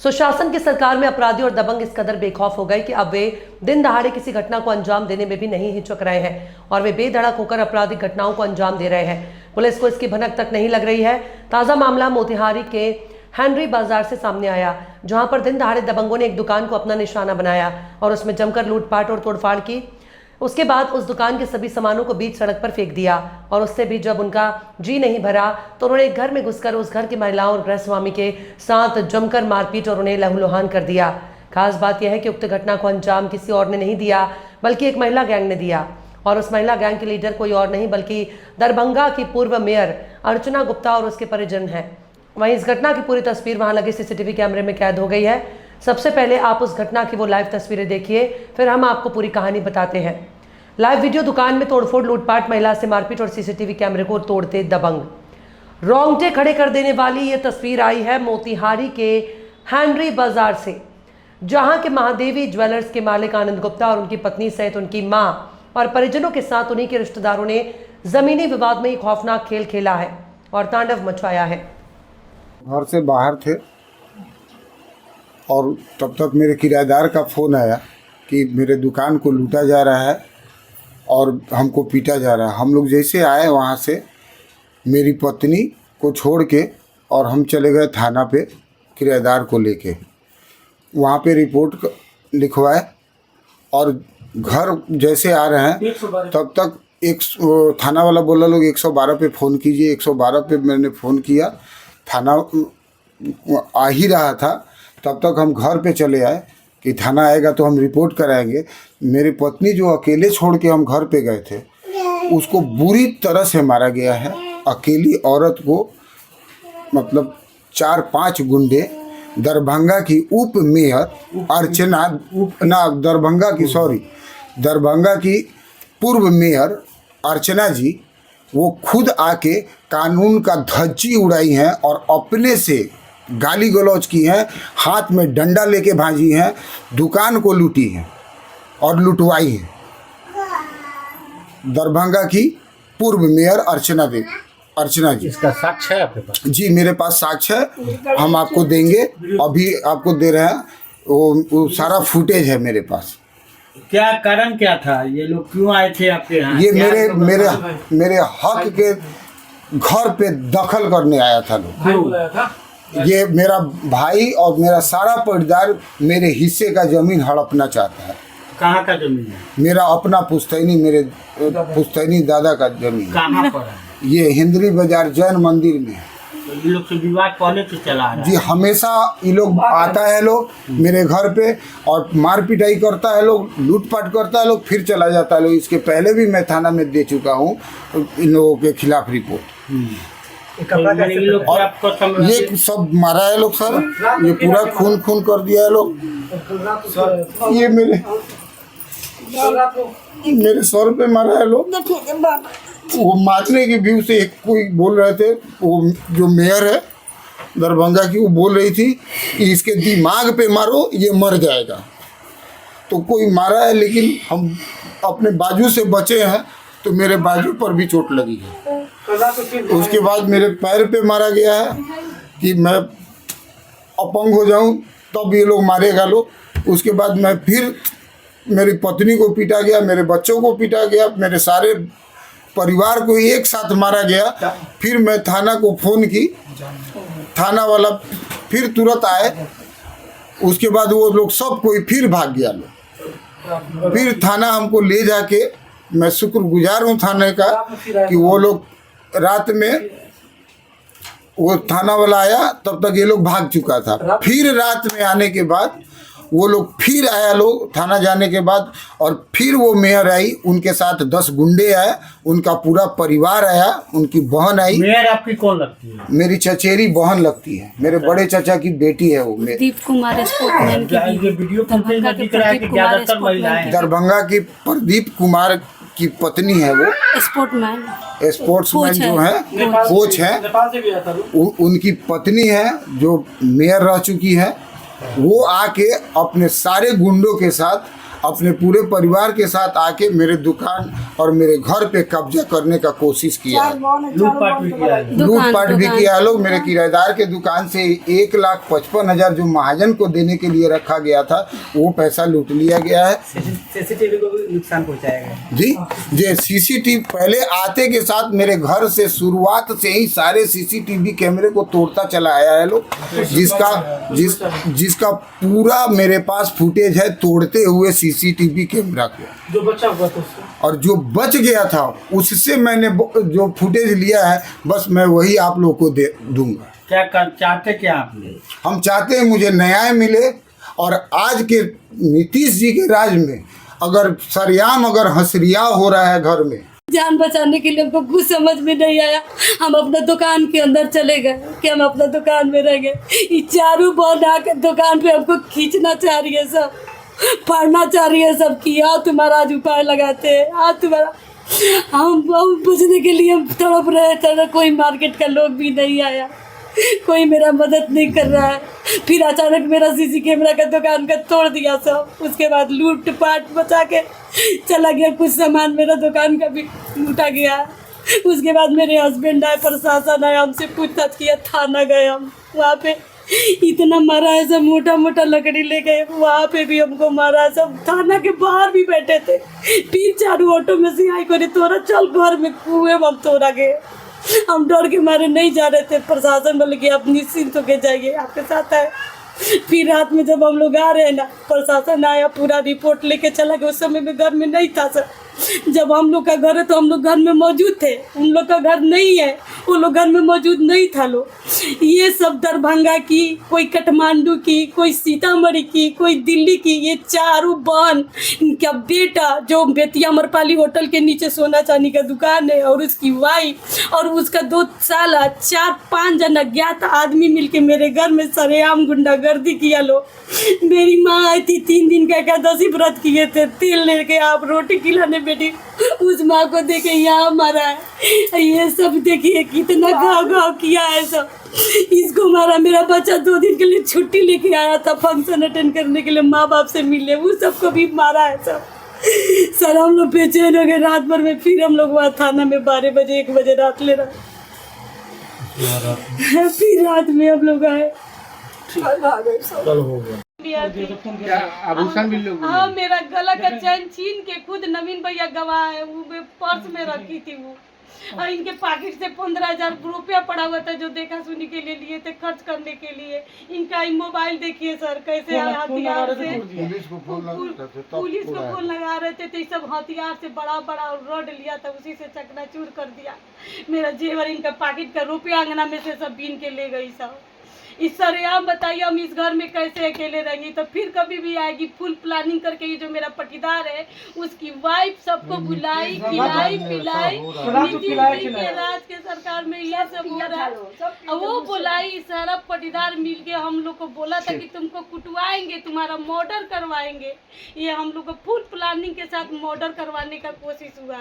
सुशासन की सरकार में अपराधी और दबंग इस कदर बेखौफ हो गए कि अब वे दिन दहाड़े किसी घटना को अंजाम देने में भी नहीं हिचक रहे हैं और वे बेधड़क होकर आपराधिक घटनाओं को अंजाम दे रहे हैं। पुलिस को इसकी भनक तक नहीं लग रही है। ताजा मामला मोतिहारी के हेनरी बाजार से सामने आया, जहां पर दिन दहाड़े दबंगों ने एक दुकान को अपना निशाना बनाया और उसमें जमकर लूटपाट और तोड़फाड़ की। उसके बाद उस दुकान के सभी सामानों को बीच सड़क पर फेंक दिया और उससे भी जब उनका जी नहीं भरा तो उन्होंने एक घर में घुसकर उस घर की महिलाओं और गृहस्वामी के साथ जमकर मारपीट और उन्हें लहूलुहान कर दिया। खास बात यह है कि उक्त घटना को अंजाम किसी और ने नहीं दिया बल्कि एक महिला गैंग ने दिया और उस महिला गैंग के लीडर कोई और नहीं बल्कि दरभंगा की पूर्व मेयर अर्चना गुप्ता और उसके परिजन हैं। वहीं इस घटना की पूरी तस्वीर वहां लगे सीसीटीवी कैमरे में कैद हो गई है। सबसे पहले आप उस घटना की वो लाइव तस्वीरें देखिए, फिर हम आपको पूरी कहानी बताते हैं। लाइव वीडियो दुकान में तोड़फोड़, लूटपाट, महिला से मारपीट और सीसीटीवी कैमरे को तोड़ते दबंग। रोंगटे खड़े कर देने वाली ये तस्वीर आई है मोतिहारी के हेनरी बाजार से, जहां के महादेवी ज्वेलर्स के मालिक आनंद गुप्ता और उनकी पत्नी सहित उनकी मां और परिजनों के साथ उन्हीं के रिश्तेदारों ने जमीनी विवाद में एक खौफनाक खेल खेला है और तांडव मचाया है। घर से बाहर थे और तब तक मेरे किराएदार का फ़ोन आया कि मेरे दुकान को लूटा जा रहा है और हमको पीटा जा रहा है। हम लोग जैसे आए वहाँ से मेरी पत्नी को छोड़ के और हम चले गए थाना पे किराएदार को लेके। वहाँ पे रिपोर्ट लिखवाए और घर जैसे आ रहे हैं तब तक एक थाना वाला बोला लोग 112 पे फ़ोन कीजिए। 112 पे मैंने फ़ोन किया, थाना आ ही रहा था। तब तक हम घर पे चले आए कि थाना आएगा तो हम रिपोर्ट कराएंगे। मेरी पत्नी जो अकेले छोड़ के हम घर पे गए थे उसको बुरी तरह से मारा गया है। अकेली औरत को मतलब 4-5 गुंडे, दरभंगा की उप मेयर अर्चना दरभंगा की पूर्व मेयर अर्चना जी, वो खुद आके कानून का धज्जी उड़ाई हैं और अपने से गाली गलौज की हैं, हाथ में डंडा लेके भाजी हैं, दुकान को लूटी हैं और लुटवाई हैं। दरभंगा की पूर्व मेयर अर्चना जी। इसका साक्ष्य है आपके पास? जी मेरे पास साक्ष्य है, हम आपको देंगे, अभी आपको दे रहे हैं। वो सारा फुटेज है मेरे पास। क्या कारण क्या था? ये लोग क्यों आए थे आपके यहाँ? ये मेरे हक के घर पे दखल करने आया था लोग। ये मेरा भाई और मेरा सारा परिवार मेरे हिस्से का जमीन हड़पना चाहता है। कहाँ का जमीन है? मेरा अपना पुश्तैनी, मेरे पुश्तैनी दादा का जमीन। कहाँ पर है? ये हेनरी बाजार जैन मंदिर में है। तो ये लोग से विवाद पहले से चला रहा है? जी हमेशा ये लोग आता है लोग मेरे घर पे और मार पिटाई करता है लोग, लूटपाट करता है लोग, फिर चला जाता है लोग। इसके पहले भी मैं थाना में दे चुका हूँ इन लोगों के खिलाफ रिपोर्ट। और ये सब मारा है लोग सर, ये पूरा खून कर दिया है लोग। ये मेरे सर पे मारा है लोग। वो मारने के व्यू से एक कोई बोल रहे थे, वो जो मेयर है दरभंगा की, वो बोल रही थी कि इसके दिमाग पे मारो ये मर जाएगा। तो कोई मारा है, लेकिन हम अपने बाजू से बचे हैं तो मेरे बाजू पर भी चोट लगी है। उसके बाद मेरे पैर पे मारा गया है कि मैं अपंग हो जाऊं तब ये लोग मारेगा लोग। उसके बाद मैं फिर मेरी पत्नी को पीटा गया, मेरे बच्चों को पीटा गया, मेरे सारे परिवार को एक साथ मारा गया। फिर मैं थाना को फ़ोन की, थाना वाला फिर तुरंत आए। उसके बाद वो लोग सब कोई फिर भाग गया लोग। फिर थाना हमको ले जाके, मैं शुक्रगुजार हूँ थाने का कि वो लोग रात में वो थाना वाला आया, तब तक ये लोग भाग चुका था। फिर रात में आने के बाद वो लोग फिर आया लोग थाना जाने के बाद, और फिर वो मेयर आई, उनके साथ 10 गुंडे आए, उनका पूरा परिवार आया, उनकी बहन आई। मेयर आपकी कौन लगती है? मेरी चचेरी बहन लगती है, मेरे बड़े चाचा की बेटी है वो। प्रदीप कुमार स्पोर्टमैन दरभंगा की प्रदीप कुमार की पत्नी है वो, स्पोर्ट्समैन जो है, कोच है, उनकी पत्नी है जो मेयर रह चुकी है। वो आके अपने सारे गुंडों के साथ अपने पूरे परिवार के साथ आके मेरे दुकान और मेरे घर पे कब्जा करने का कोशिश किया है। लूटपाट भी किया है। लूटपाट भी किया है लोग। मेरे किराएदार के दुकान से 1,55,000 जो महाजन को देने के लिए रखा गया था वो पैसा लूट लिया गया है। सीसीटीवी को भी नुकसान पहुंचाया गया। जी सीसीटीवी पहले आते के साथ मेरे घर से शुरुआत से ही सारे सीसीटीवी कैमरे को तोड़ता चला आया है लोग, जिसका पूरा मेरे पास फुटेज है तोड़ते हुए सीसीटीवी कैमरा को। जो बचा हुआ था उसको, और जो बच गया था उससे मैंने जो फुटेज लिया है बस मैं वही आप लोग को दे दूंगा। चाहते क्या आपने? हम चाहते हैं मुझे न्याय मिले और आज के नीतीश जी के राज में अगर सरेआम अगर हंसरिया हो रहा है घर में, जान बचाने के लिए हमको कुछ समझ में नहीं आया। हम अपने दुकान के अंदर चले गए कि हम अपना दुकान में रह गए। ये चारों बहन आकर दुकान पे हमको खींचना चाह रही है, सब फाड़ना चाह रही है, सब कि आओ तुम्हारा आज उपाय लगाते हैं, आज तुम्हारा हम पूछने के लिए हम तड़प रहे थे। कोई मार्केट का लोग भी नहीं आया, कोई मेरा मदद नहीं कर रहा है। फिर अचानक मेरा सीसी कैमरा का दुकान का तोड़ दिया सब। उसके बाद लूट पाट बचा के चला गया, कुछ सामान मेरा दुकान का भी लूटा गया। उसके बाद मेरे हस्बैंड आए, प्रशासन आया, हमसे पूछताछ किया, थाना गए हम। वहाँ पे इतना मारा है, सब मोटा मोटा लकड़ी ले गए, वहाँ पे भी हमको मारा। सब थाना के बाहर भी बैठे थे। फिर चारों ऑटो में से आई करे तोरा चल घर में, कुएं में हम तोड़ा गए। हम डर के मारे नहीं जा रहे थे। प्रशासन बोले कि आप निश्चिंत होके जाइए, आपके साथ है। फिर रात में जब हम लोग आ रहे हैं ना, प्रशासन आया, पूरा रिपोर्ट लेके चला गया। उस समय में घर में नहीं था सर। जब हम लोग का घर है तो हम लोग घर में मौजूद थे, उन लोग का घर नहीं है, वो लोग घर में मौजूद नहीं था लोग। ये सब दरभंगा की, कोई काठमांडू की, कोई सीतामढ़ी की, कोई दिल्ली की, ये चारों बहन, इनका बेटा जो बेतिया अमरपाली होटल के नीचे सोना चांदी का दुकान है, और उसकी वाइफ और उसका 2 साल 4-5 जन अज्ञात आदमी मिलके मेरे घर में सरेआम गुंडागर्दी किया लो। मेरी माँ आई थी, 3 दिन का एकादशी व्रत किए थे, तेल लेके आप रोटी खिलाने बेटी, उस माँ को देखे यहाँ मारा है। ये सब देखिए कितना घाव किया है सब। इसको मारा। मेरा बच्चा 2 दिन के लिए छुट्टी लेके आया था फंक्शन अटेंड करने के लिए, माँ बाप से मिलने, वो सबको भी मारा है सब। सर हम लोग बेचैन हो गए रात भर में। फिर हम लोग वहाँ थाना में 12 बजे 1 बजे रात ले रहा। फिर रात में हम लोग आए। आभूषण भी लोग हाँ, मेरा गला का चैन छीन के खुद नवीन भैया गवाह है, वो पर्स में रखी थी वो। और इनके पॉकेट से 15,000 रुपया पड़ा हुआ था जो देखा सुनी के लिए लिए थे, खर्च करने के लिए। इनका मोबाइल देखिए सर, कैसे हथियार से पुलिस को फोन लगा रहे थे, तो ये सब हथियार से बड़ा बड़ा रॉड लिया था, उसी से चकनाचूर कर दिया। मेरा जेवर, इनका पॉकेट का रुपया अंगना में से सब बीन के ले गई सब। इस सरेआम बताइए हम इस घर में कैसे अकेले रहेंगे। तो फिर कभी भी आएगी फुल प्लानिंग करके। ये जो मेरा पटीदार है उसकी वाइफ सबको बुलाई, खिलाई पिलाई। नीतीश जी के राज के सरकार में ये सब हो रहा है। वो बुलाई, सारा पटीदार मिल के हम लोग को बोला था कि तुमको कुटवाएंगे, तुम्हारा मर्डर करवाएंगे। ये हम लोग को फुल प्लानिंग के साथ मर्डर करवाने का कोशिश हुआ है।